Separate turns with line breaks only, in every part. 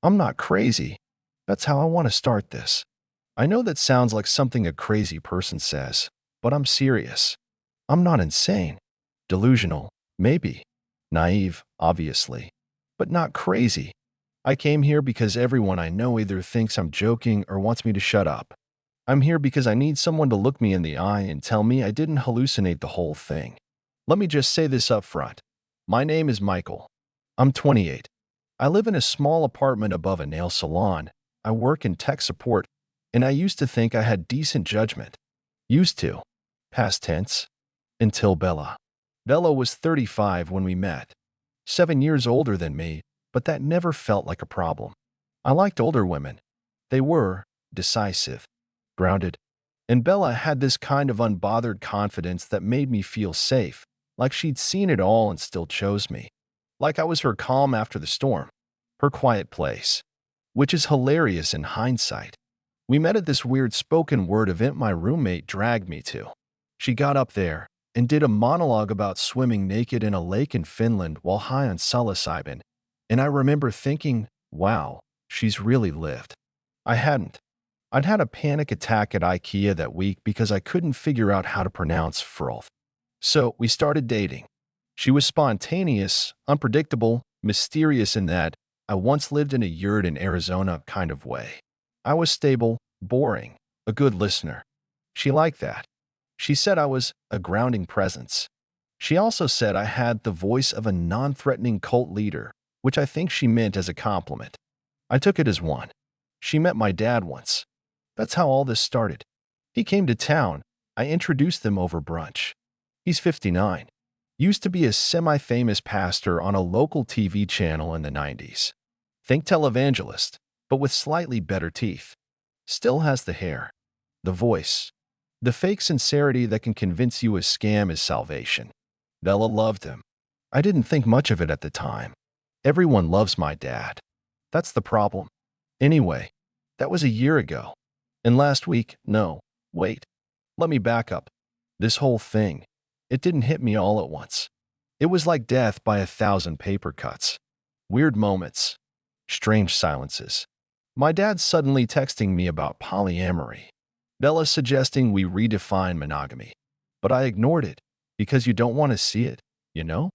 I'm not crazy. That's how I want to start this. I know that sounds like something a crazy person says, but I'm serious. I'm not insane. Delusional, maybe. Naive, obviously. But not crazy. I came here because everyone I know either thinks I'm joking or wants me to shut up. I'm here because I need someone to look me in the eye and tell me I didn't hallucinate the whole thing. Let me just say this up front. My name is Michael. I'm 28. I live in a small apartment above a nail salon. I work in tech support, and I used to think I had decent judgment. Used to. Past tense. Until Bella. Bella was 35 when we met. 7 years older than me, but that never felt like a problem. I liked older women. They were decisive, grounded, and Bella had this kind of unbothered confidence that made me feel safe, like she'd seen it all and still chose me. Like I was her calm after the storm, her quiet place, which is hilarious in hindsight. We met at this weird spoken word event my roommate dragged me to. She got up there and did a monologue about swimming naked in a lake in Finland while high on psilocybin, and I remember thinking, wow, she's really lived. I hadn't. I'd had a panic attack at IKEA that week because I couldn't figure out how to pronounce froth. So we started dating. She was spontaneous, unpredictable, mysterious in that I once lived in a yurt in Arizona kind of way. I was stable, boring, a good listener. She liked that. She said I was a grounding presence. She also said I had the voice of a non-threatening cult leader, which I think she meant as a compliment. I took it as one. She met my dad once. That's how all this started. He came to town. I introduced them over brunch. He's 59. Used to be a semi-famous pastor on a local TV channel in the 90s. Think televangelist, but with slightly better teeth. Still has the hair, the voice, the fake sincerity that can convince you a scam is salvation. Bella loved him. I didn't think much of it at the time. Everyone loves my dad. That's the problem. Anyway, that was a year ago. And last week, no, wait, let me back up. This whole thing, it didn't hit me all at once. It was like death by 1,000 paper cuts. Weird moments. Strange silences. My dad suddenly texting me about polyamory. Bella suggesting we redefine monogamy. But I ignored it because you don't want to see it, you know?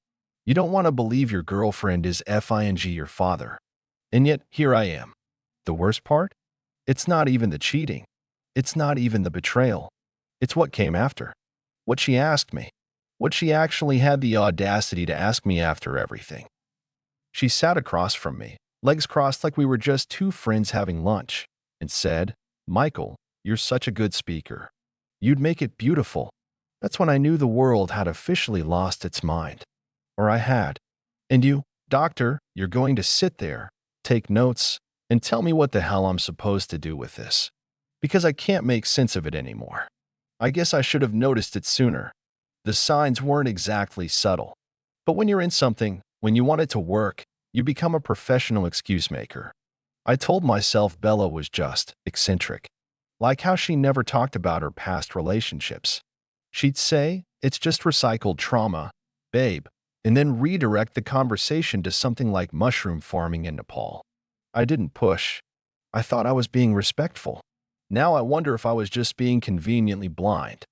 You don't want to believe your girlfriend is FING your father. And yet, here I am. The worst part? It's not even the cheating. It's not even the betrayal. It's what came after. What she asked me. What she actually had the audacity to ask me after everything. She sat across from me, legs crossed like we were just two friends having lunch, and said, Michael, you're such a good speaker. You'd make it beautiful. That's when I knew the world had officially lost its mind. Or I had. And you, doctor, you're going to sit there, take notes, and tell me what the hell I'm supposed to do with this. Because I can't make sense of it anymore. I guess I should have noticed it sooner. The signs weren't exactly subtle. But when you're in something, when you want it to work, you become a professional excuse maker. I told myself Bella was just eccentric. Like how she never talked about her past relationships. She'd say, it's just recycled trauma, babe, and then redirect the conversation to something like mushroom farming in Nepal. I didn't push. I thought I was being respectful. Now I wonder if I was just being conveniently blind.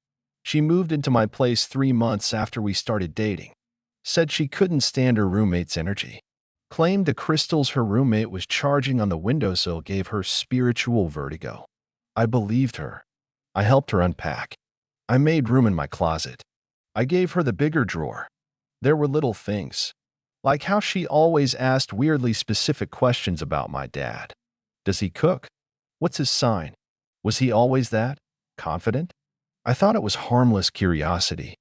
She moved into my place 3 months after we started dating. Said she couldn't stand her roommate's energy. Claimed the crystals her roommate was charging on the windowsill gave her spiritual vertigo. I believed her. I helped her unpack. I made room in my closet. I gave her the bigger drawer. There were little things. Like how she always asked weirdly specific questions about my dad. Does he cook? What's his sign? Was he always that? Confident? I thought it was harmless curiosity.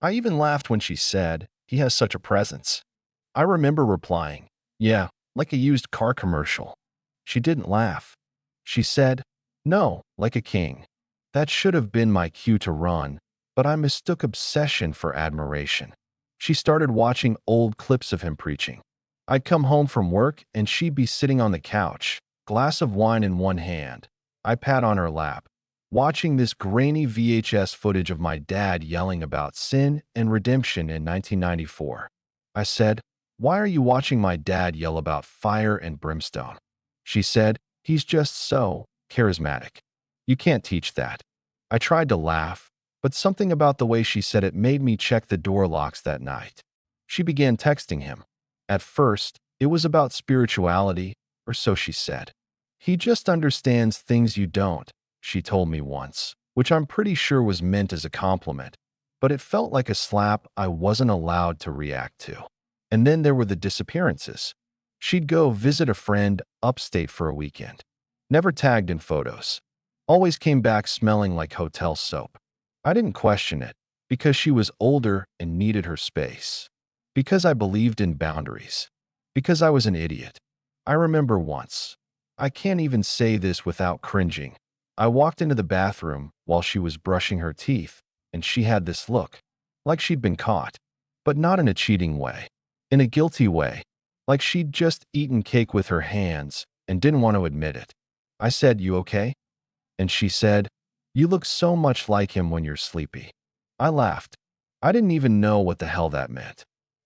I even laughed when she said, he has such a presence. I remember replying, yeah, like a used car commercial. She didn't laugh. She said, no, like a king. That should have been my cue to run, but I mistook obsession for admiration. She started watching old clips of him preaching. I'd come home from work and she'd be sitting on the couch, glass of wine in one hand, iPad on her lap, watching this grainy VHS footage of my dad yelling about sin and redemption in 1994. I said, why are you watching my dad yell about fire and brimstone? She said, "He's just so charismatic. You can't teach that." I tried to laugh, but something about the way she said it made me check the door locks that night. She began texting him. At first, it was about spirituality, or so she said. "He just understands things you don't," she told me once, which I'm pretty sure was meant as a compliment, but it felt like a slap I wasn't allowed to react to. And then there were the disappearances. She'd go visit a friend upstate for a weekend. Never tagged in photos. Always came back smelling like hotel soap. I didn't question it, because she was older and needed her space. Because I believed in boundaries. Because I was an idiot. I remember once. I can't even say this without cringing. I walked into the bathroom while she was brushing her teeth, and she had this look. Like she'd been caught. But not in a cheating way. In a guilty way. Like she'd just eaten cake with her hands and didn't want to admit it. I said, "You okay?" And she said, "You look so much like him when you're sleepy." I laughed. I didn't even know what the hell that meant.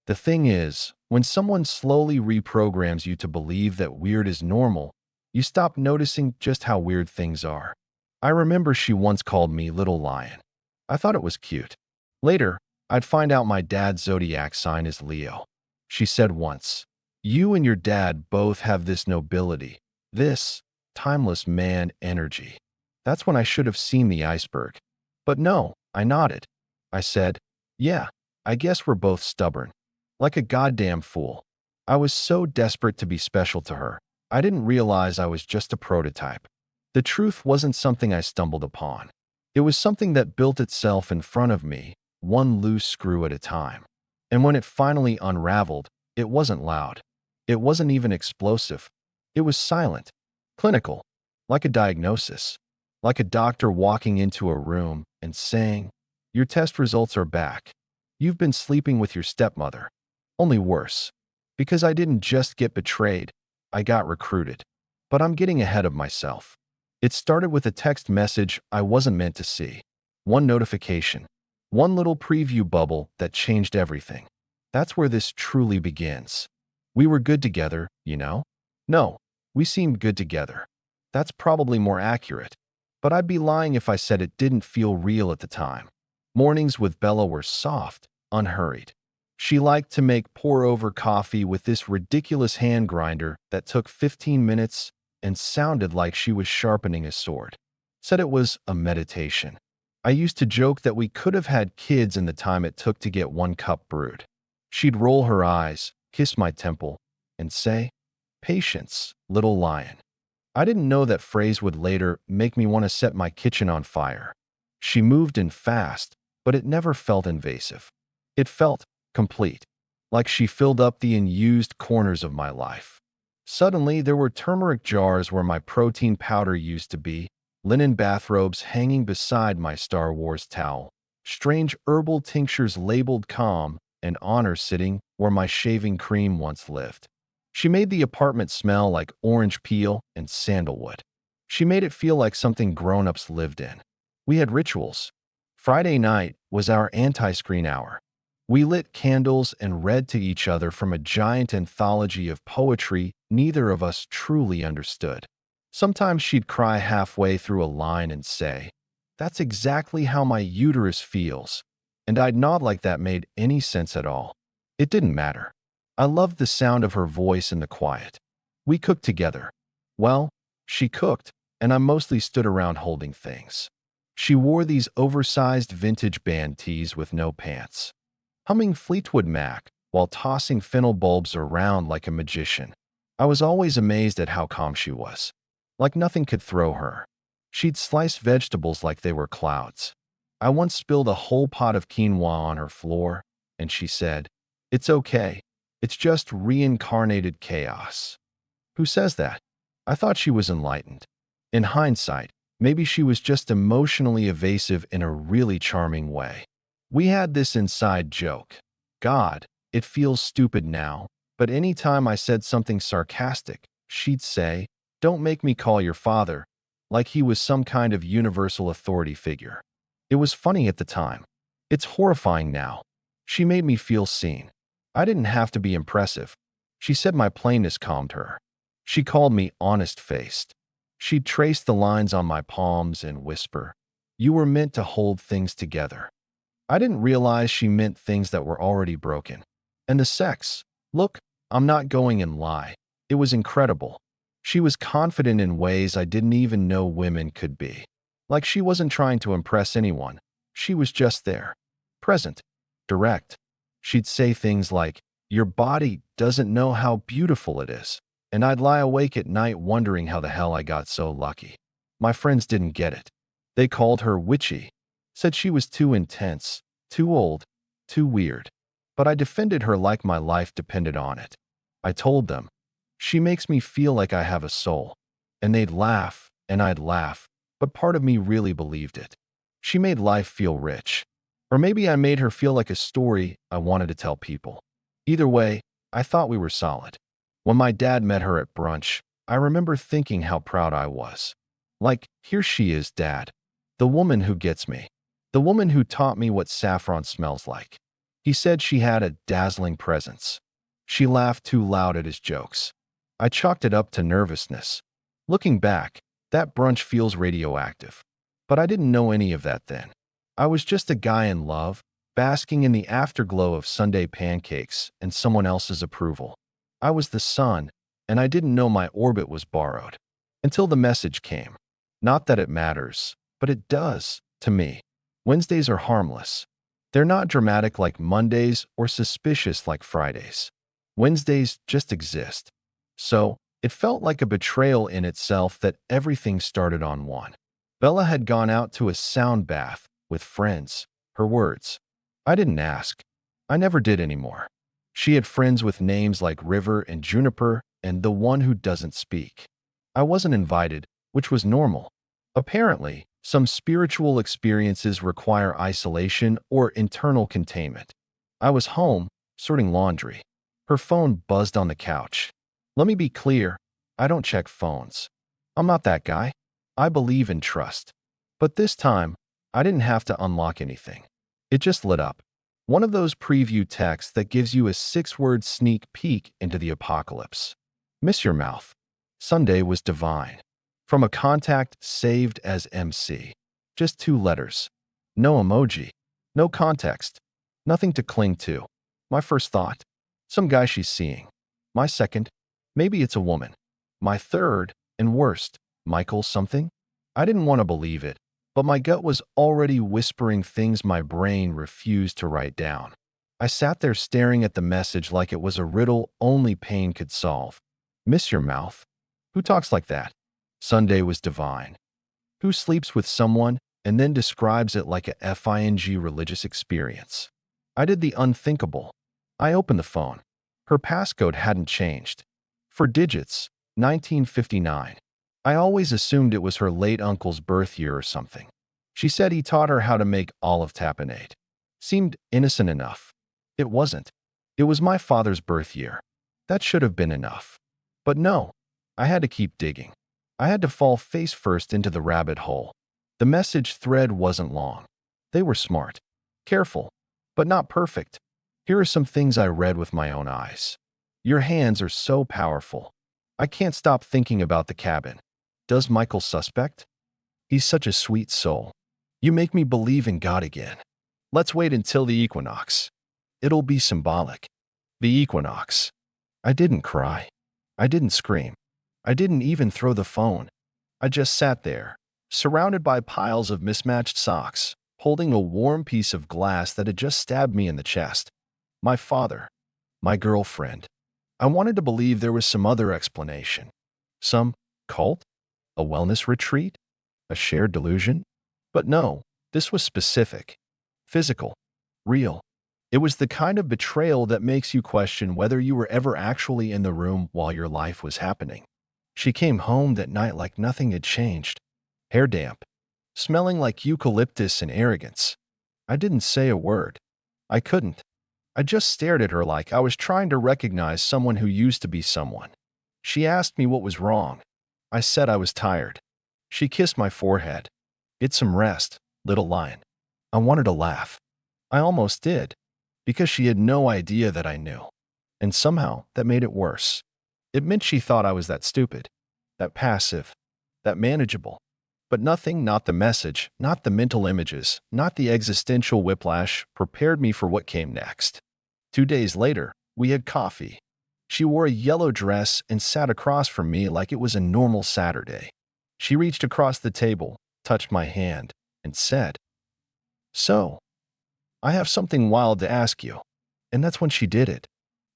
The thing is, when someone slowly reprograms you to believe that weird is normal, you stop noticing just how weird things are. I remember she once called me Little Lion. I thought it was cute. Later, I'd find out my dad's zodiac sign is Leo. She said once, "You and your dad both have this nobility, this timeless man energy." That's when I should have seen the iceberg. But no, I nodded. I said, "Yeah, I guess we're both stubborn." Like a goddamn fool. I was so desperate to be special to her, I didn't realize I was just a prototype. The truth wasn't something I stumbled upon. It was something that built itself in front of me, one loose screw at a time. And when it finally unraveled, it wasn't loud. It wasn't even explosive. It was silent, clinical, like a diagnosis. Like a doctor walking into a room and saying, "Your test results are back. You've been sleeping with your stepmother." Only worse. Because I didn't just get betrayed, I got recruited. But I'm getting ahead of myself. It started with a text message I wasn't meant to see. One notification. One little preview bubble that changed everything. That's where this truly begins. We were good together, you know? No, we seemed good together. That's probably more accurate. But I'd be lying if I said it didn't feel real at the time. Mornings with Bella were soft, unhurried. She liked to make pour-over coffee with this ridiculous hand grinder that took 15 minutes and sounded like she was sharpening a sword. Said it was a meditation. I used to joke that we could have had kids in the time it took to get one cup brewed. She'd roll her eyes, kiss my temple, and say, "Patience, little lion." I didn't know that phrase would later make me want to set my kitchen on fire. She moved in fast, but it never felt invasive. It felt complete, like she filled up the unused corners of my life. Suddenly, there were turmeric jars where my protein powder used to be, linen bathrobes hanging beside my Star Wars towel, strange herbal tinctures labeled calm, and honor sitting where my shaving cream once lived. She made the apartment smell like orange peel and sandalwood. She made it feel like something grown-ups lived in. We had rituals. Friday night was our anti-screen hour. We lit candles and read to each other from a giant anthology of poetry neither of us truly understood. Sometimes she'd cry halfway through a line and say, "That's exactly how my uterus feels." And I'd nod like that made any sense at all. It didn't matter. I loved the sound of her voice in the quiet. We cooked together. Well, she cooked, and I mostly stood around holding things. She wore these oversized vintage band tees with no pants, humming Fleetwood Mac while tossing fennel bulbs around like a magician. I was always amazed at how calm she was. Like nothing could throw her. She'd slice vegetables like they were clouds. I once spilled a whole pot of quinoa on her floor, and she said, "It's okay. It's just reincarnated chaos." Who says that? I thought she was enlightened. In hindsight, maybe she was just emotionally evasive in a really charming way. We had this inside joke. God, it feels stupid now, but any time I said something sarcastic, she'd say, "Don't make me call your father," like he was some kind of universal authority figure. It was funny at the time. It's horrifying now. She made me feel seen. I didn't have to be impressive. She said my plainness calmed her. She called me honest-faced. She'd trace the lines on my palms and whisper, "You were meant to hold things together." I didn't realize she meant things that were already broken. And the sex. Look, I'm not going and lie. It was incredible. She was confident in ways I didn't even know women could be. Like she wasn't trying to impress anyone. She was just there. Present. Direct. She'd say things like, "Your body doesn't know how beautiful it is." And I'd lie awake at night wondering how the hell I got so lucky. My friends didn't get it. They called her witchy, said she was too intense, too old, too weird. But I defended her like my life depended on it. I told them, "She makes me feel like I have a soul." And they'd laugh, and I'd laugh, but part of me really believed it. She made life feel rich. Or maybe I made her feel like a story I wanted to tell people. Either way, I thought we were solid. When my dad met her at brunch, I remember thinking how proud I was. Like, here she is, Dad. The woman who gets me. The woman who taught me what saffron smells like. He said she had a dazzling presence. She laughed too loud at his jokes. I chalked it up to nervousness. Looking back, that brunch feels radioactive. But I didn't know any of that then. I was just a guy in love, basking in the afterglow of Sunday pancakes and someone else's approval. I was the sun, and I didn't know my orbit was borrowed. Until the message came. Not that it matters, but it does, to me. Wednesdays are harmless. They're not dramatic like Mondays or suspicious like Fridays. Wednesdays just exist. So, it felt like a betrayal in itself that everything started on one. Bella had gone out to a sound bath with friends, her words. I didn't ask. I never did anymore. She had friends with names like River and Juniper and the one who doesn't speak. I wasn't invited, which was normal. Apparently, some spiritual experiences require isolation or internal containment. I was home, sorting laundry. Her phone buzzed on the couch. Let me be clear, I don't check phones. I'm not that guy. I believe in trust. But this time, I didn't have to unlock anything. It just lit up. One of those preview texts that gives you a 6-word sneak peek into the apocalypse. Miss your mouth. Sunday was divine. From a contact saved as MC. Just 2 letters. No emoji. No context. Nothing to cling to. My first thought, some guy she's seeing. My second, maybe it's a woman. My third, and worst, Michael something? I didn't want to believe it, but my gut was already whispering things my brain refused to write down. I sat there staring at the message like it was a riddle only pain could solve. Miss your mouth? Who talks like that? Sunday was divine. Who sleeps with someone and then describes it like a FING religious experience? I did the unthinkable. I opened the phone. Her passcode hadn't changed. 4 digits, 1959. I always assumed it was her late uncle's birth year or something. She said he taught her how to make olive tapenade. Seemed innocent enough. It wasn't. It was my father's birth year. That should have been enough. But no, I had to keep digging. I had to fall face first into the rabbit hole. The message thread wasn't long. They were smart, careful, but not perfect. Here are some things I read with my own eyes. Your hands are so powerful. I can't stop thinking about the cabin. Does Michael suspect? He's such a sweet soul. You make me believe in God again. Let's wait until the equinox. It'll be symbolic. The equinox. I didn't cry. I didn't scream. I didn't even throw the phone. I just sat there, surrounded by piles of mismatched socks, holding a warm piece of glass that had just stabbed me in the chest. My father. My girlfriend. I wanted to believe there was some other explanation. Some cult? A wellness retreat? A shared delusion? But no, this was specific. Physical. Real. It was the kind of betrayal that makes you question whether you were ever actually in the room while your life was happening. She came home that night like nothing had changed. Hair damp. Smelling like eucalyptus and arrogance. I didn't say a word. I couldn't. I just stared at her like I was trying to recognize someone who used to be someone. She asked me what was wrong. I said I was tired. She kissed my forehead. Get some rest, little lion. I wanted to laugh. I almost did, because she had no idea that I knew. And somehow that made it worse. It meant she thought I was that stupid, that passive, that manageable. But nothing, not the message, not the mental images, not the existential whiplash, prepared me for what came next. 2 days later, we had coffee. She wore a yellow dress and sat across from me like it was a normal Saturday. She reached across the table, touched my hand, and said, "So, I have something wild to ask you." And that's when she did it.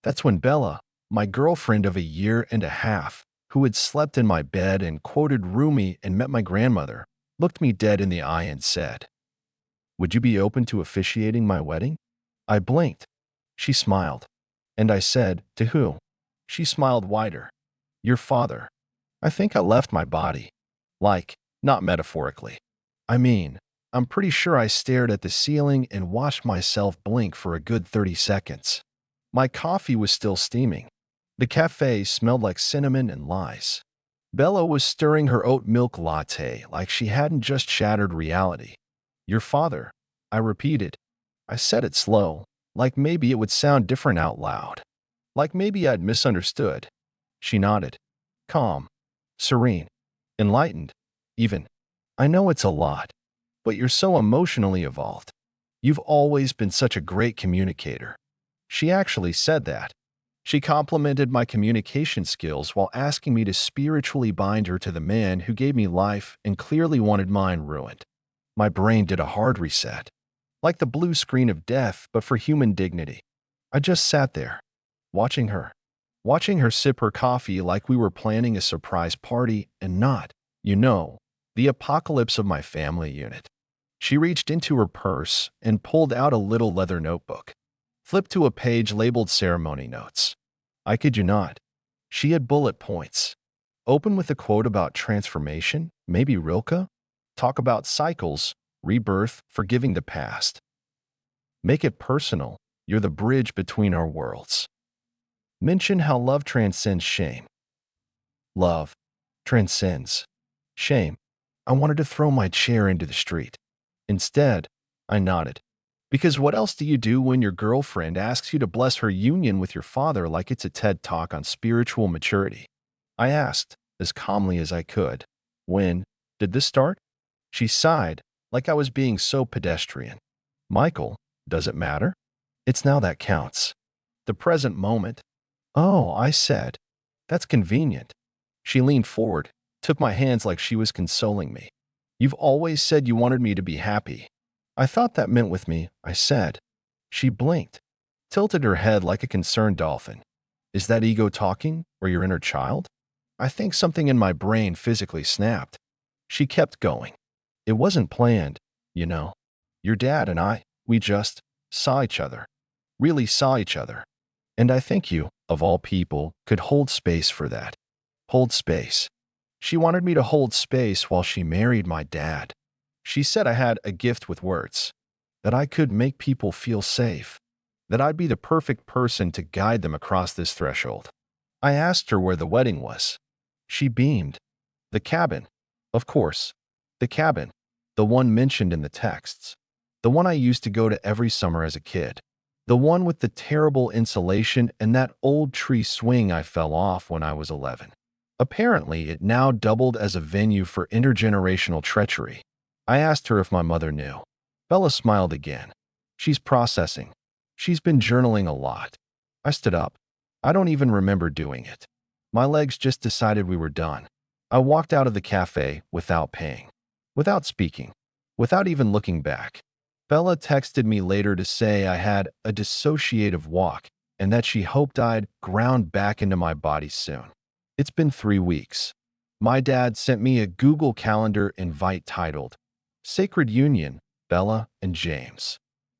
That's when Bella, my girlfriend of a year and a half, who had slept in my bed and quoted Rumi and met my grandmother, looked me dead in the eye and said, "Would you be open to officiating my wedding?" I blinked. She smiled. And I said, "To who?" She smiled wider. "Your father." I think I left my body. Like, not metaphorically. I mean, I'm pretty sure I stared at the ceiling and watched myself blink for a good 30 seconds. My coffee was still steaming. The cafe smelled like cinnamon and lies. Bella was stirring her oat milk latte like she hadn't just shattered reality. "Your father," I repeated. I said it slow, like maybe it would sound different out loud. Like maybe I'd misunderstood. She nodded. Calm, serene, enlightened, even. "I know it's a lot, but you're so emotionally evolved. You've always been such a great communicator." She actually said that. She complimented my communication skills while asking me to spiritually bind her to the man who gave me life and clearly wanted mine ruined. My brain did a hard reset. Like the blue screen of death, but for human dignity. I just sat there, watching her. Watching her sip her coffee like we were planning a surprise party and not, the apocalypse of my family unit. She reached into her purse and pulled out a little leather notebook. Flipped to a page labeled ceremony notes. I kid you not. She had bullet points. Open with a quote about transformation, maybe Rilke. Talk about cycles, rebirth, forgiving the past. Make it personal. You're the bridge between our worlds. Mention how love transcends shame. Love transcends shame. I wanted to throw my chair into the street. Instead, I nodded. Because what else do you do when your girlfriend asks you to bless her union with your father like it's a TED Talk on spiritual maturity? I asked, as calmly as I could. "When did this start?" She sighed, like I was being so pedestrian. "Michael, does it matter? It's now that counts. The present moment." "Oh," I said. "That's convenient." She leaned forward, took my hands like she was consoling me. "You've always said you wanted me to be happy." "I thought that meant with me," I said. She blinked, tilted her head like a concerned dolphin. "Is that ego talking, or your inner child?" I think something in my brain physically snapped. She kept going. "It wasn't planned, you know. Your dad and I, we just saw each other. Really saw each other. And I think you, of all people, could hold space for that. Hold space." She wanted me to hold space while she married my dad. She said I had a gift with words, that I could make people feel safe, that I'd be the perfect person to guide them across this threshold. I asked her where the wedding was. She beamed. "The cabin. Of course. The cabin. The one mentioned in the texts. The one I used to go to every summer as a kid. The one with the terrible insulation and that old tree swing I fell off when I was 11. Apparently, it now doubled as a venue for intergenerational treachery." I asked her if my mother knew. Bella smiled again. "She's processing. She's been journaling a lot." I stood up. I don't even remember doing it. My legs just decided we were done. I walked out of the cafe without paying, without speaking, without even looking back. Bella texted me later to say I had a dissociative walk and that she hoped I'd ground back into my body soon. It's been 3 weeks. My dad sent me a Google Calendar invite titled Sacred Union, Bella and James.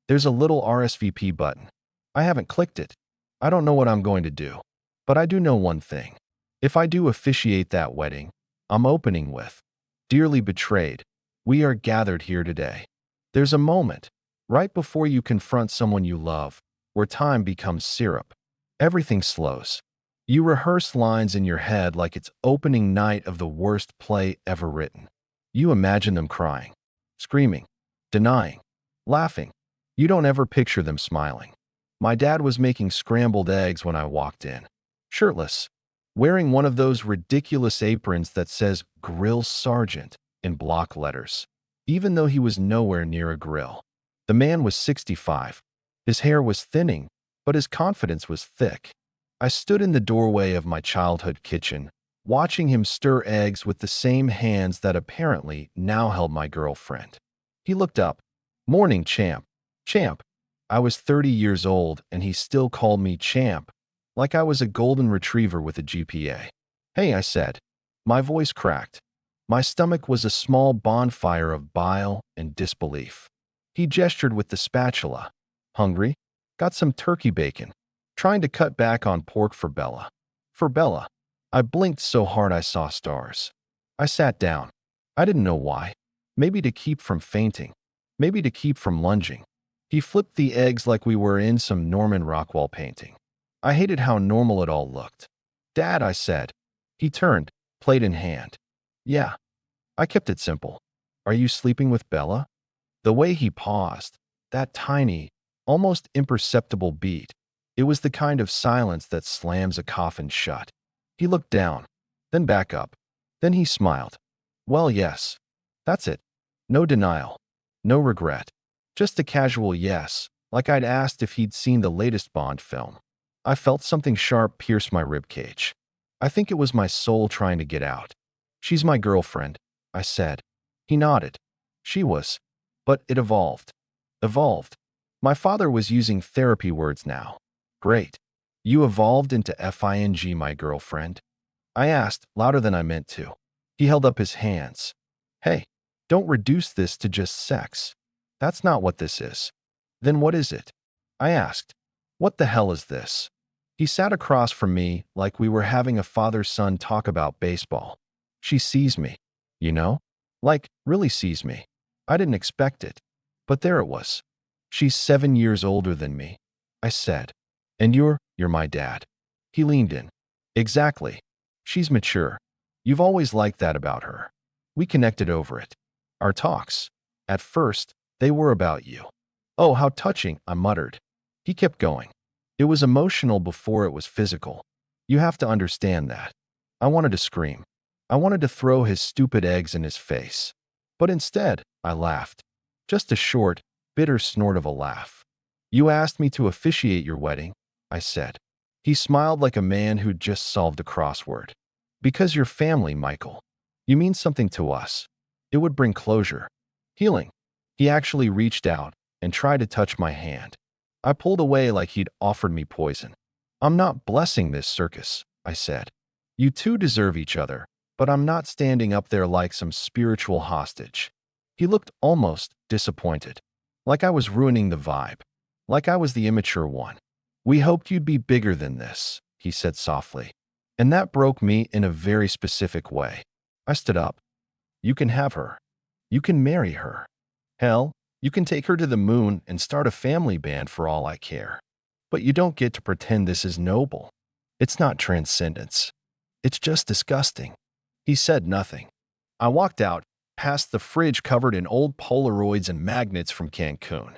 There's a little RSVP button. I haven't clicked it. I don't know what I'm going to do. But I do know one thing. If I do officiate that wedding, I'm opening with, "Dearly betrayed, we are gathered here today." There's a moment, right before you confront someone you love, where time becomes syrup. Everything slows. You rehearse lines in your head like it's opening night of the worst play ever written. You imagine them crying, screaming, denying, laughing. You don't ever picture them smiling. My dad was making scrambled eggs when I walked in. Shirtless. wearing one of those ridiculous aprons that says Grill Sergeant in block letters, even though he was nowhere near a grill. The man was 65. His hair was thinning, but his confidence was thick. I stood in the doorway of my childhood kitchen, watching him stir eggs with the same hands that apparently now held my girlfriend. He looked up. "Morning, champ." Champ. I was 30 years old, and he still called me champ, like I was a golden retriever with a GPA. "Hey," I said. My voice cracked. My stomach was a small bonfire of bile and disbelief. He gestured with the spatula. "Hungry? Got some turkey bacon. Trying to cut back on pork for Bella." For Bella. I blinked so hard I saw stars. I sat down. I didn't know why. Maybe to keep from fainting. Maybe to keep from lunging. He flipped the eggs like we were in some Norman Rockwell painting. I hated how normal it all looked. "Dad," I said. He turned, plate in hand. "Yeah." I kept it simple. "Are you sleeping with Bella?" The way he paused, that tiny, almost imperceptible beat, it was the kind of silence that slams a coffin shut. He looked down, then back up. Then he smiled. "Well, yes. That's it. No denial. No regret. Just a casual yes, like I'd asked if he'd seen the latest Bond film." I felt something sharp pierce my ribcage. I think it was my soul trying to get out. "She's my girlfriend," I said. He nodded. "She was." But it evolved. Evolved. My father was using therapy words now. "Great. You evolved into FING, my girlfriend?" I asked, louder than I meant to. He held up his hands. "Hey, don't reduce this to just sex. That's not what this is." "Then what is it?" I asked. "What the hell is this?" He sat across from me like we were having a father-son talk about baseball. "She sees me, you know? Like, really sees me. I didn't expect it. But there it was. She's 7 years older than me," I said. "And you're my dad." He leaned in. "Exactly. She's mature. You've always liked that about her." We connected over it. Our talks, at first, they were about you. "Oh, how touching," I muttered. He kept going. "It was emotional before it was physical. You have to understand that." I wanted to scream. I wanted to throw his stupid eggs in his face. But instead, I laughed. Just a short, bitter snort of a laugh. "You asked me to officiate your wedding," I said. He smiled like a man who'd just solved a crossword. "Because you're family, Michael. You mean something to us. It would bring closure. Healing." He actually reached out and tried to touch my hand. I pulled away like he'd offered me poison. "I'm not blessing this circus," I said. "You two deserve each other, but I'm not standing up there like some spiritual hostage." He looked almost disappointed, like I was ruining the vibe, like I was the immature one. "We hoped you'd be bigger than this," he said softly. And that broke me in a very specific way. I stood up. "You can have her. You can marry her. Hell, you can take her to the moon and start a family band for all I care. But you don't get to pretend this is noble. It's not transcendence. It's just disgusting." He said nothing. I walked out, past the fridge covered in old Polaroids and magnets from Cancun,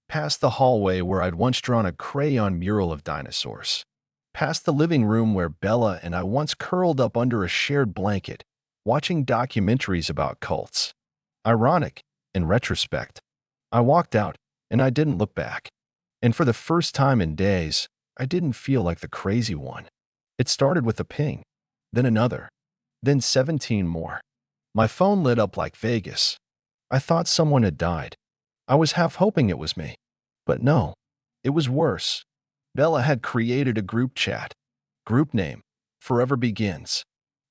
past the hallway where I'd once drawn a crayon mural of dinosaurs, past the living room where Bella and I once curled up under a shared blanket, watching documentaries about cults. Ironic, in retrospect. I walked out, and I didn't look back. And for the first time in days, I didn't feel like the crazy one. It started with a ping, then another, then 17 more. My phone lit up like Vegas. I thought someone had died. I was half hoping it was me. But no, it was worse. Bella had created a group chat. Group name, Forever Begins.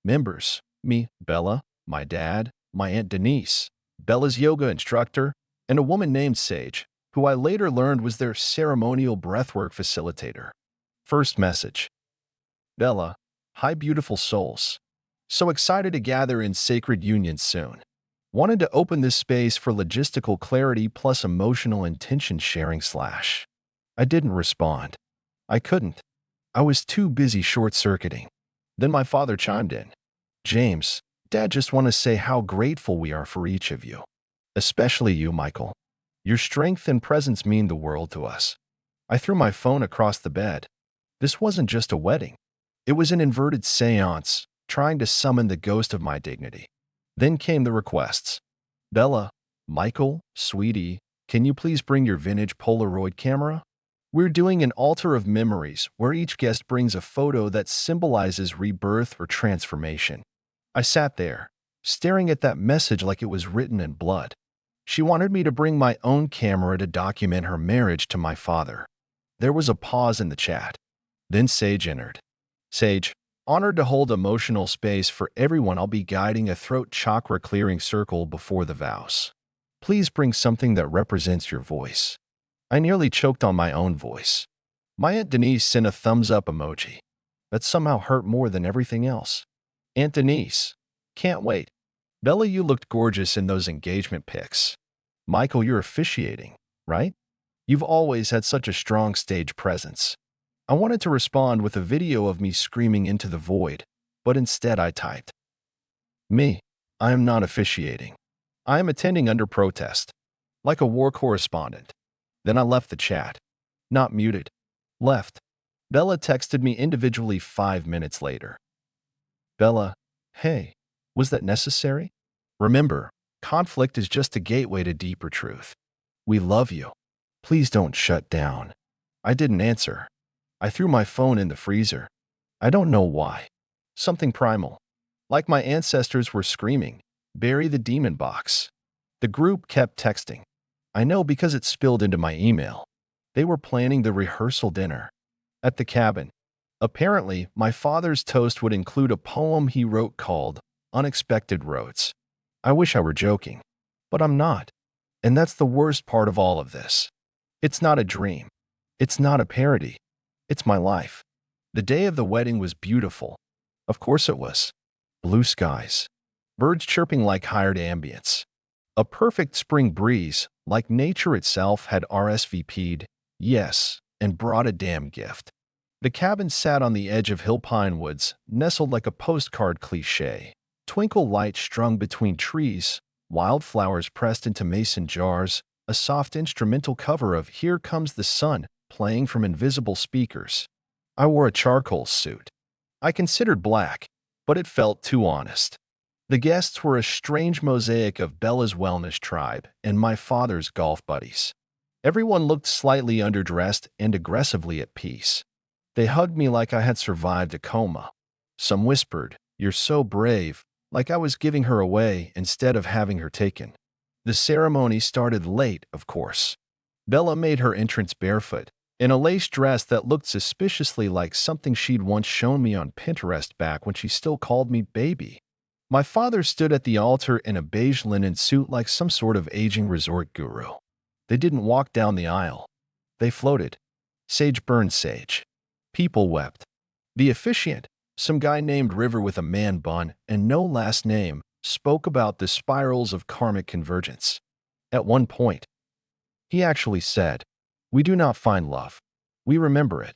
Members, me, Bella, my dad, my Aunt Denise, Bella's yoga instructor, and a woman named Sage, who I later learned was their ceremonial breathwork facilitator. First message. Bella, hi beautiful souls. So excited to gather in sacred union soon. Wanted to open this space for logistical clarity plus emotional intention sharing / I didn't respond. I couldn't. I was too busy short-circuiting. Then my father chimed in. "James, Dad just want to say how grateful we are for each of you. Especially you, Michael. Your strength and presence mean the world to us." I threw my phone across the bed. This wasn't just a wedding. It was an inverted seance, trying to summon the ghost of my dignity. Then came the requests. Bella, Michael, sweetie, can you please bring your vintage Polaroid camera? We're doing an altar of memories where each guest brings a photo that symbolizes rebirth or transformation. I sat there, staring at that message like it was written in blood. She wanted me to bring my own camera to document her marriage to my father. There was a pause in the chat. Then Sage entered. Sage, honored to hold emotional space for everyone. I'll be guiding a throat chakra clearing circle before the vows. Please bring something that represents your voice. I nearly choked on my own voice. My Aunt Denise sent a thumbs up emoji. That somehow hurt more than everything else. Aunt Denise, can't wait. Bella, you looked gorgeous in those engagement pics. Michael, you're officiating, right? You've always had such a strong stage presence. I wanted to respond with a video of me screaming into the void, but instead I typed, Me, I am not officiating. I am attending under protest, like a war correspondent. Then I left the chat. Not muted. Left. Bella texted me individually 5 minutes later. Bella, hey, was that necessary? Remember, conflict is just a gateway to deeper truth. We love you. Please don't shut down. I didn't answer. I threw my phone in the freezer. I don't know why. Something primal. Like my ancestors were screaming, bury the demon box. The group kept texting. I know because it spilled into my email. They were planning the rehearsal dinner. At the cabin. Apparently, my father's toast would include a poem he wrote called Unexpected Roads. I wish I were joking, but I'm not. And that's the worst part of all of this. It's not a dream. It's not a parody. It's my life. The day of the wedding was beautiful. Of course it was. Blue skies. Birds chirping like hired ambience. A perfect spring breeze, like nature itself had RSVP'd, yes, and brought a damn gift. The cabin sat on the edge of hill pine woods, nestled like a postcard cliché. Twinkle lights strung between trees, wildflowers pressed into mason jars, a soft instrumental cover of Here Comes the Sun playing from invisible speakers. I wore a charcoal suit. I considered black, but it felt too honest. The guests were a strange mosaic of Bella's wellness tribe and my father's golf buddies. Everyone looked slightly underdressed and aggressively at peace. They hugged me like I had survived a coma. Some whispered, "You're so brave," like I was giving her away instead of having her taken. The ceremony started late, of course. Bella made her entrance barefoot, in a lace dress that looked suspiciously like something she'd once shown me on Pinterest back when she still called me baby. My father stood at the altar in a beige linen suit like some sort of aging resort guru. They didn't walk down the aisle. They floated. Sage burned sage. People wept. The officiant, some guy named River with a man bun and no last name, spoke about the spirals of karmic convergence. At one point, he actually said, "We do not find love. We remember it."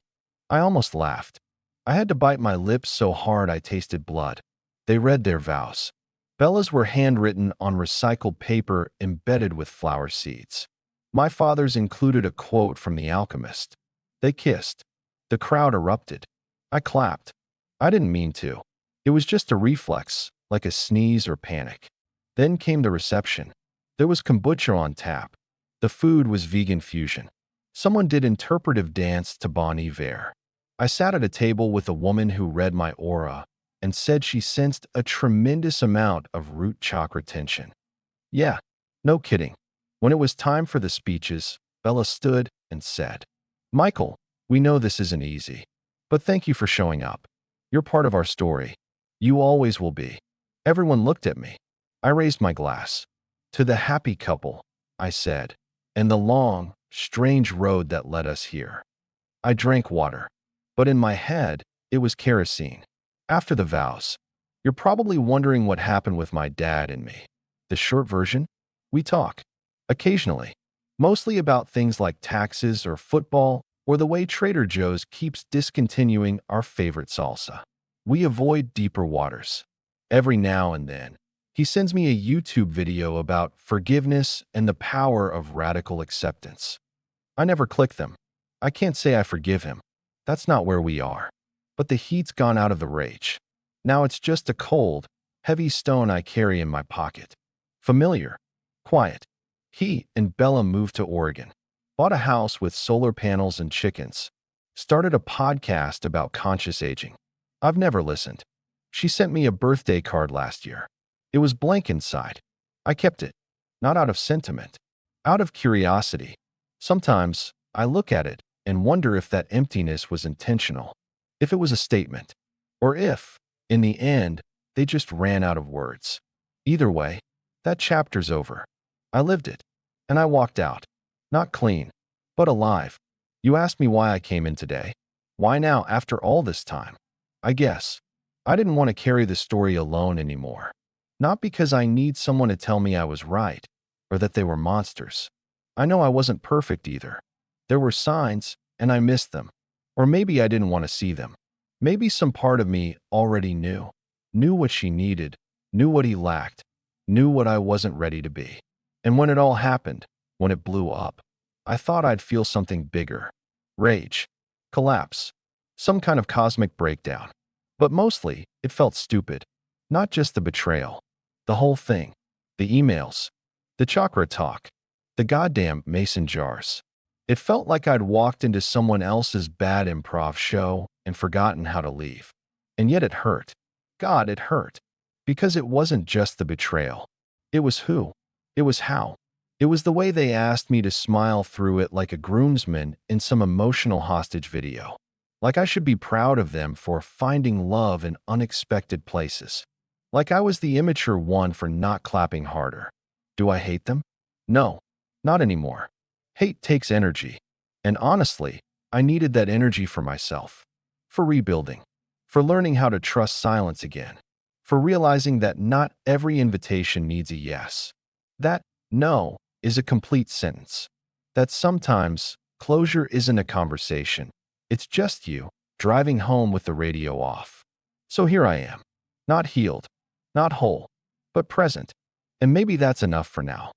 I almost laughed. I had to bite my lips so hard I tasted blood. They read their vows. Bella's were handwritten on recycled paper embedded with flower seeds. My father's included a quote from The Alchemist. They kissed. The crowd erupted. I clapped. I didn't mean to. It was just a reflex, like a sneeze or panic. Then came the reception. There was kombucha on tap. The food was vegan fusion. Someone did interpretive dance to Bon Iver. I sat at a table with a woman who read my aura and said she sensed a tremendous amount of root chakra tension. Yeah, no kidding. When it was time for the speeches, Bella stood and said, "Michael, we know this isn't easy, but thank you for showing up. You're part of our story. You always will be." Everyone looked at me. I raised my glass. "To the happy couple," I said, "and the long, strange road that led us here." I drank water, but in my head, it was kerosene. After the vows, you're probably wondering what happened with my dad and me. The short version? We talk. Occasionally. Mostly about things like taxes or football or the way Trader Joe's keeps discontinuing our favorite salsa. We avoid deeper waters. Every now and then, he sends me a YouTube video about forgiveness and the power of radical acceptance. I never click them. I can't say I forgive him. That's not where we are. but the heat's gone out of the rage. Now it's just a cold, heavy stone I carry in my pocket. Familiar, quiet. He and Bella moved to Oregon, bought a house with solar panels and chickens, started a podcast about conscious aging. I've never listened. She sent me a birthday card last year. It was blank inside. I kept it, not out of sentiment, out of curiosity. Sometimes I look at it and wonder if that emptiness was intentional, if it was a statement, or if, in the end, they just ran out of words. Either way, that chapter's over. I lived it, and I walked out. Not clean, but alive. You asked me why I came in today. Why now after all this time? I guess I didn't want to carry the story alone anymore. Not because I need someone to tell me I was right, or that they were monsters. I know I wasn't perfect either. There were signs, and I missed them. Or maybe I didn't want to see them. Maybe some part of me already knew what she needed, knew what he lacked, knew what I wasn't ready to be. And when it all happened, when it blew up, I thought I'd feel something bigger. Rage, collapse, some kind of cosmic breakdown. But mostly, it felt stupid. Not just the betrayal. The whole thing. The emails. The chakra talk. The goddamn mason jars. It felt like I'd walked into someone else's bad improv show and forgotten how to leave. And yet it hurt. God, it hurt. Because it wasn't just the betrayal. It was who. It was how. It was the way they asked me to smile through it like a groomsman in some emotional hostage video. Like I should be proud of them for finding love in unexpected places. Like I was the immature one for not clapping harder. Do I hate them? No, not anymore. Hate takes energy. And honestly, I needed that energy for myself. For rebuilding. For learning how to trust silence again. For realizing that not every invitation needs a yes. That no is a complete sentence. That sometimes closure isn't a conversation. It's just you driving home with the radio off. So here I am. Not healed. Not whole. But present. And maybe that's enough for now.